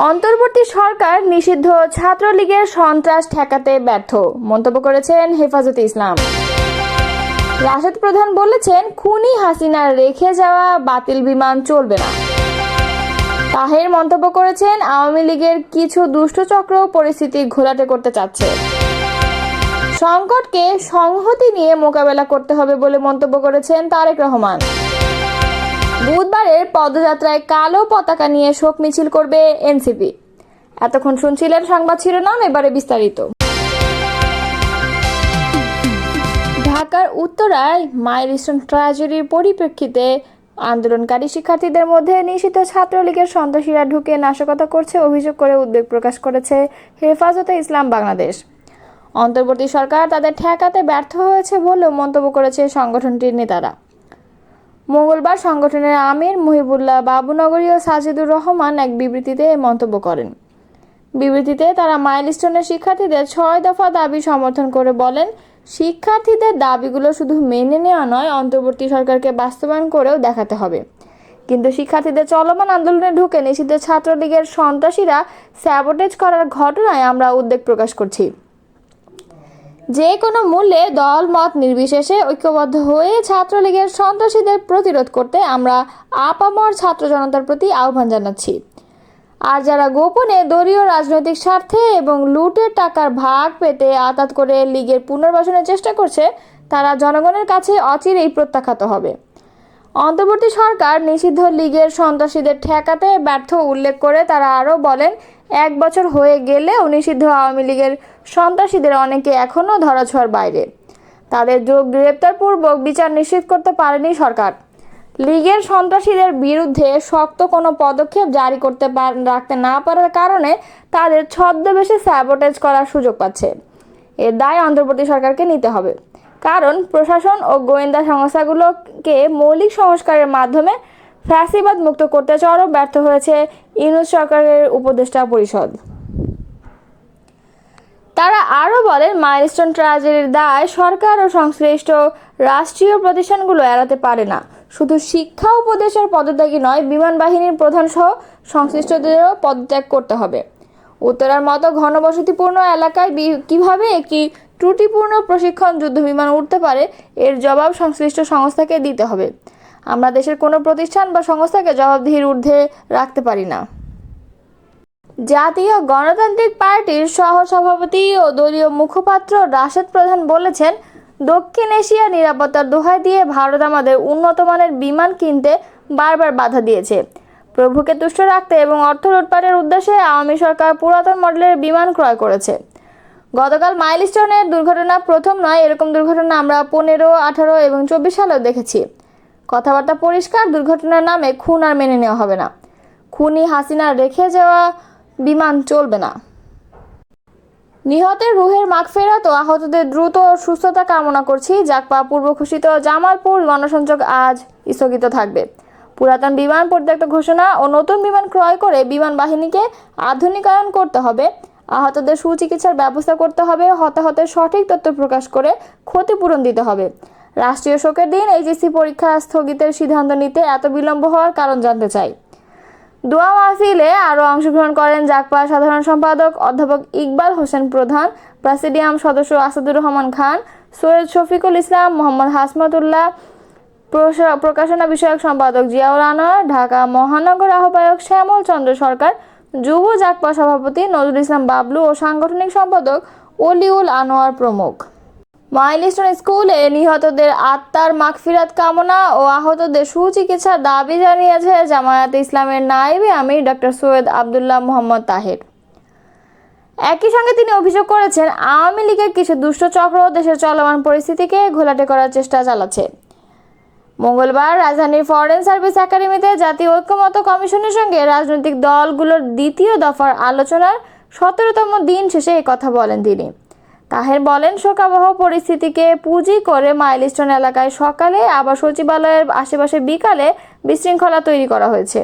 অন্তর্বর্তী সরকার নিষিদ্ধ ছাত্রলীগের সন্ত্রাস ঠেকাতে ব্যর্থ, মন্তব্য করেছেন হেফাজতে ইসলাম। রাশেদ প্রধান বলেছেন, খুনি হাসিনার রেখে যাওয়া বাতিল বিমান চলবে না। তাহের মন্তব্য করেছেন, আওয়ামী লীগের কিছু দুষ্ট চক্র পরিস্থিতি ঘোলাটে করতে চাচ্ছে। সংকটকে সংহতি নিয়ে মোকাবেলা করতে হবে বলে মন্তব্য করেছেন তারেক রহমান। বুধবারের পদযাত্রায় কালো পতাকা নিয়ে শোক মিছিল করবে এনসিপি। এতক্ষণ শুনছিলেন সংবাদ শিরোনাম, এবারে বিস্তারিত। ঢাকার উত্তরায় মাইলস্টোন ট্র্যাজেডির পরিপ্রেক্ষিতে আন্দোলনকারী শিক্ষার্থীদের মধ্যে নিষিদ্ধ ছাত্রলীগের সন্ত্রাসীরা ঢুকে নাশকতা করছে অভিযোগ করে উদ্বেগ প্রকাশ করেছে হেফাজতে ইসলাম বাংলাদেশ। অন্তর্বর্তী সরকার তাদের ঠেকাতে ব্যর্থ হয়েছে বলেও মন্তব্য করেছে সংগঠনটির নেতারা। মঙ্গলবার সংগঠনের আমির মুহিবুল্লাহ বাবুনগরী ও সাজিদুর রহমান এক বিবৃতিতে মন্তব্য করেন। বিবৃতিতে তারা মাইলস্টোনের শিক্ষার্থীদের 6 দফা দাবি সমর্থন করে বলেন, শিক্ষার্থীদের দাবিগুলো শুধু মেনে নেওয়া নয়, অন্তর্বর্তী সরকারকে বাস্তবায়ন করেও দেখাতে হবে। কিন্তু শিক্ষার্থীদের চলমান আন্দোলনে ঢুকে নিষিদ্ধ ছাত্রলীগের সন্ত্রাসীরা স্যাবোটেজ করার ঘটনায় আমরা উদ্বেগ প্রকাশ করছি। যে কোনো মূল্যে দল মত নির্বিশেষে ঐক্যবদ্ধ হয়ে ছাত্রলীগের সন্ত্রাসীদের প্রতিরোধ করতে আমরা আপামর ছাত্র জনতার প্রতি আহ্বান জানাচ্ছি। আর যারা গোপনে দলীয় রাজনৈতিক স্বার্থে এবং লুটের টাকার ভাগ পেতে আঁতাত করে লীগের পুনর্বাসনের চেষ্টা করছে, তারা জনগণের কাছে অচিরেই প্রত্যাখ্যাত হবে। অন্তর্বর্তী সরকার নিষিদ্ধ লীগের সন্ত্রাসীদের ঠেকাতে ব্যর্থ উল্লেখ করে তারা আরও বলেন, 1 বছর হয়ে গেলেও নিষিদ্ধ আওয়ামী লীগের সন্ত্রাসীদের অনেকে এখনও ধরাছোঁয়ার বাইরে। তাদের গ্রেপ্তারপূর্বক বিচার নিশ্চিত করতে পারেনি সরকার। লীগের সন্ত্রাসীদের বিরুদ্ধে শক্ত কোনো পদক্ষেপ জারি রাখতে না পারার কারণে তাদের ছদ্মবেশে স্যাবোটেজ করার সুযোগ পাচ্ছে। এর দায় অন্তর্বর্তী সরকারকে নিতে হবে, কারণ প্রশাসন ও গোয়েন্দা সংস্থাগুলোকে মৌলিক সংস্কারের মাধ্যমে ফ্যাসিবাদ মুক্ত করতে চরম ব্যর্থ হয়েছে ইউনূস সরকারের উপদেষ্টা পরিষদ। তারা আরও বলেন, মাইলস্টোন ট্র্যাজেডির দায় সরকার ও সংশ্লিষ্ট রাষ্ট্রীয় প্রতিষ্ঠানগুলো এড়াতে পারে না। শুধু শিক্ষা উপদেষ্টার পদত্যাগী নয়, বিমান বাহিনীর প্রধান সহ সংশ্লিষ্টদেরও পদত্যাগ করতে হবে। উত্তরার মতো ঘনবসতিপূর্ণ এলাকায় কিভাবে একটি ত্রুটিপূর্ণ প্রশিক্ষণ যুদ্ধবিমান উঠতে পারে, এর জবাব সংশ্লিষ্ট সংস্থাকে দিতে হবে। আমরা দেশের কোনো প্রতিষ্ঠান বা সংস্থাকে জবাবদিহির ঊর্ধ্বে রাখতে পারি না। জাতীয় গণতান্ত্রিক পার্টির সহ-সভাপতি ও দলীয় মুখপাত্র রাশেদ প্রধান বলেছেন, দক্ষিণ এশিয়া নিরাপত্তার দোহাই দিয়ে ভারত আমাদের উন্নত মানের বিমান কিনতে বারবার বাধা দিয়েছে। প্রভুকে তুষ্ট রাখতে এবং অর্থ লুটপাটের উদ্দেশ্যে আওয়ামী সরকার পুরাতন মডেলের বিমান ক্রয় করেছে। গতকাল মাইলস্টোনের দুর্ঘটনা প্রথম নয়, এরকম দুর্ঘটনা আমরা 15, 18 এবং 24 সালেও দেখেছি। কথাবার্তা পরিষ্কার, দুর্ঘটনার নামে খুন আর মেনে নেওয়া হবে না। খুনি হাসিনার রেখে যাওয়া বিমান চলবে না। নিহতের রুহের মাগফিরাত ও আহতদের দ্রুত সুস্থতা কামনা করছি। জাকপা পূর্ব ঘোষিত জামালপুর গণসংযোগ আজ স্থগিত থাকবে। পুরাতন বিমান পরিত্যক্ত ঘোষণা ও নতুন বিমান ক্রয় করে বিমান বাহিনীকে আধুনিকায়ন করতে হবে। আহতদের সুচিকিৎসার ব্যবস্থা করতে হবে। হতাহতের সঠিক তথ্য প্রকাশ করে ক্ষতিপূরণ দিতে হবে। রাষ্ট্রীয় শোকের দিন এইচএসসি পরীক্ষা স্থগিতের সিদ্ধান্ত নিতে এত বিলম্ব হওয়ার কারণ জানতে চাই। দোয়া মাহফিলে আরও অংশগ্রহণ করেন জাকপা সাধারণ সম্পাদক অধ্যাপক ইকবাল হোসেন প্রধান, প্রেসিডিয়াম সদস্য আসাদুর রহমান খান, সৈয়দ শফিকুল ইসলাম, মোহাম্মদ হাসমতুল্লাহ, প্রকাশনা বিষয়ক সম্পাদক জিয়াউল আনোয়ার, ঢাকা মহানগর আহ্বায়ক শ্যামল চন্দ্র সরকার, যুব জাকপা সভাপতি নজরুল ইসলাম বাবলু ও সাংগঠনিক সম্পাদক অলিউল আনোয়ার প্রমুখ। মাইলস্টোন স্কুলে নিহতদের আত্মার মাগফিরাত কামনা ও আহতদের সুচিকিৎসার দাবি জানিয়েছে জামায়াতে ইসলামের নায়েবে আমির ডক্টর সৈয়দ আবদুল্লাহ মোহাম্মদ তাহের। একই সঙ্গে তিনি অভিযোগ করেছেন, আওয়ামী লীগের কিছু দুষ্ট চক্র দেশের চলমান পরিস্থিতিকে ঘোলাটে করার চেষ্টা চালাচ্ছে। মঙ্গলবার রাজধানীর ফরেন সার্ভিস একাডেমিতে জাতীয় ঐক্যমত্য কমিশনের সঙ্গে রাজনৈতিক দলগুলোর দ্বিতীয় দফার আলোচনার 17তম দিন শেষে কথা বলেন তিনি। তাহের বলেন, শোকাবহ পরিস্থিতিকে পুঁজি করে মাইলস্টোন এলাকায় সকালে আবার সচিবালয়ের আশেপাশে বিকালে বিশৃঙ্খলা তৈরি করা হয়েছে।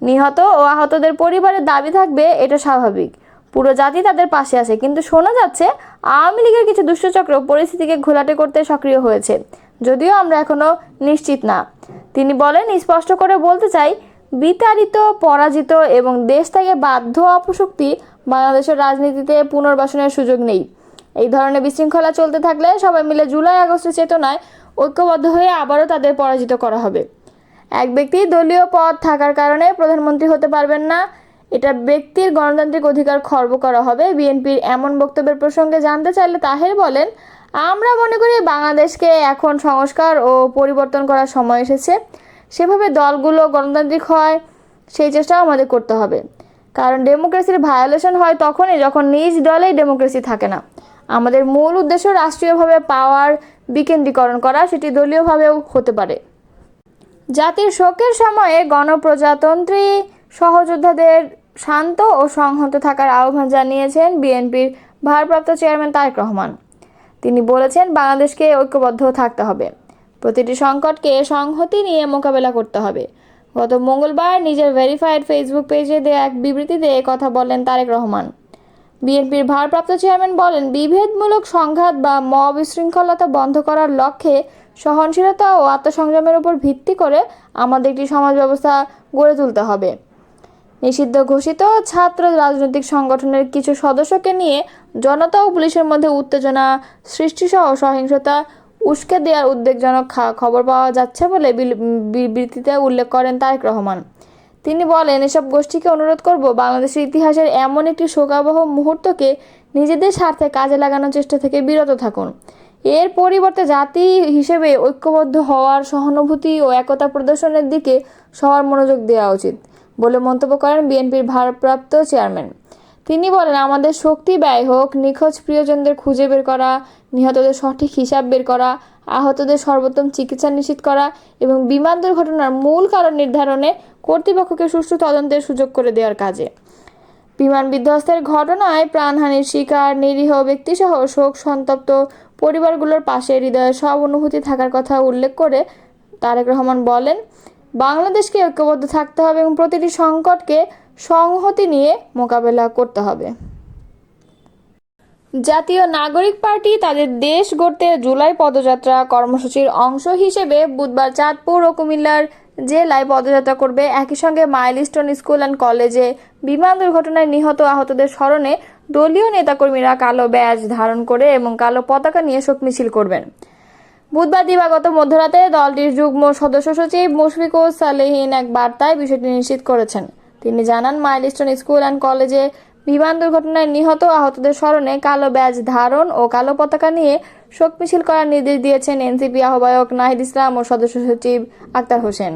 নিহত ও আহতদের পরিবারের দাবি থাকবে, এটা স্বাভাবিক। পুরো জাতি তাদের পাশে আছে, কিন্তু শোনা যাচ্ছে আওয়ামী লীগের কিছু দুষ্টচক্র পরিস্থিতিকে ঘোলাটে করতে সক্রিয় হয়েছে, যদিও আমরা এখনো নিশ্চিত না। তিনি বলেন, স্পষ্ট করে বলতে চাই, বিতাড়িত, পরাজিত এবং দেশ থেকে বাধ্য অপশক্তি বাংলাদেশের রাজনীতিতে পুনর্বাসনের সুযোগ নেই। এই ধরনের বিশৃঙ্খলা চলতে থাকলে সবাই মিলে জুলাই আগস্টের চেতনায় ঐক্যবদ্ধ হয়ে আবারও তাদের পরাজিত করা হবে। এক ব্যক্তি দলীয় পদ থাকার কারণে প্রধানমন্ত্রী হতে পারবেন না, এটা ব্যক্তির গণতান্ত্রিক অধিকার খর্ব করা হবে। বিএনপির এমন বক্তব্যের প্রসঙ্গে জানতে চাইলে তাহের বলেন, আমরা মনে করি বাংলাদেশকে এখন সংস্কার ও পরিবর্তন করার সময় এসেছে। সেভাবে দলগুলো গণতান্ত্রিক হয় সেই চেষ্টাও আমাদের করতে হবে, কারণ ডেমোক্রেসির ভায়োলেশন হয় তখনই যখন নিজ দলেই ডেমোক্রেসি থাকে না। আমাদের মূল উদ্দেশ্য রাষ্ট্রীয়ভাবে পাওয়ার বিকেন্দ্রীকরণ করা, সেটি দলীয়ভাবেও হতে পারে। জাতির শোকের সময়ে গণপ্রজাতন্ত্রী সহযোদ্ধাদের শান্ত ও সংহত থাকার আহ্বান জানিয়েছেন বিএনপির ভারপ্রাপ্ত চেয়ারম্যান তারেক রহমান। তিনি বলেছেন, বাংলাদেশকে ঐক্যবদ্ধ থাকতে হবে, প্রতিটি সংকটকে সংহতি নিয়ে মোকাবেলা করতে হবে। গত মঙ্গলবার নিজের ভেরিফাইড ফেসবুক পেজে দেয়া এক বিবৃতিতে কথা বলেন তারেক রহমান। বিএনপির ভারপ্রাপ্ত চেয়ারম্যান বলেন, বিভেদমূলক সংঘাত বা মব বিশৃঙ্খলতা বন্ধ করার লক্ষ্যে সহনশীলতা ও আত্মসংযমের উপর ভিত্তি করে আমাদের একটি সমাজ ব্যবস্থা গড়ে তুলতে হবে। নিষিদ্ধ ঘোষিত ছাত্র রাজনৈতিক সংগঠনের কিছু সদস্যকে নিয়ে জনতা ও পুলিশের মধ্যে উত্তেজনা সৃষ্টিসহ সহিংসতা উস্কে দেওয়ার উদ্বেগজনক খবর পাওয়া যাচ্ছে বলে বিবৃতিতে উল্লেখ করেন তারেক রহমান। তিনি বলেন, এসব গোষ্ঠীকে অনুরোধ করব, বাংলাদেশের ইতিহাসের এমন একটি শোকাবহ মুহূর্তকে নিজেদের স্বার্থে কাজে লাগানোর চেষ্টা থেকে বিরত থাকুন। এর পরিবর্তে জাতি হিসেবে ঐক্যবদ্ধ হওয়ার, সহানুভূতি ও একতা প্রদর্শনের দিকে সবার মনোযোগ দেওয়া উচিত বলে মন্তব্য করেন বিএনপির ভারপ্রাপ্ত চেয়ারম্যান। তিনি বলেন, আমাদের শক্তি ব্যয় হোক নিখোঁজ প্রিয়জনদের খুঁজে বের করা, নিহতদের সঠিক হিসাব বের করা, আহতদের সর্বোত্তম চিকিৎসা নিশ্চিত করা এবং বিমান দুর্ঘটনার মূল কারণ নির্ধারণে কর্তৃপক্ষকে সুষ্ঠু তদন্তের সুযোগ করে দেওয়ার কাজে। বিমান বিধ্বস্তের ঘটনায় প্রাণহানির শিকার নিরীহ ব্যক্তিসহ শোক সন্তপ্ত পরিবারগুলোর পাশে হৃদয়ের সব অনুভূতি থাকার কথা উল্লেখ করে তারেক রহমান বলেন, বাংলাদেশকে ঐক্যবদ্ধ থাকতে হবে এবং প্রতিটি সংকটকে সংহতি নিয়ে মোকাবেলা করতে হবে। জাতীয় নাগরিক পার্টি তাদের দেশ গড়তে জুলাই পদযাত্রা কর্মসূচির অংশ হিসেবে বুধবার চাঁদপুর ও কুমিল্লার জেলায় পদযাত্রা করবে। একই সঙ্গে মাইলস্টোন স্কুল অ্যান্ড কলেজে বিমান দুর্ঘটনায় নিহত আহতদের স্মরণে দলীয় নেতাকর্মীরা কালো ব্যাজ ধারণ করে এবং কালো পতাকা নিয়ে শোক মিছিল করবেন। বুধবার দিবাগত মধ্যরাতে দলটির যুগ্ম সদস্য সচিব মুশফিকুর সালেহীন এক বার্তায় বিষয়টি নিশ্চিত করেছেন। তিনি জানান, মাইলস্টোন স্কুল অ্যান্ড কলেজে বিমান দুর্ঘটনায় নিহত আহতদের স্মরণে কালো ব্যাজ ধারণ ও কালো পতাকা নিয়ে শোক মিছিল করার নির্দেশ দিয়েছেন এনসিপি আহ্বায়ক নাহিদ ইসলাম ও সদস্য সচিব আক্তার হোসেন।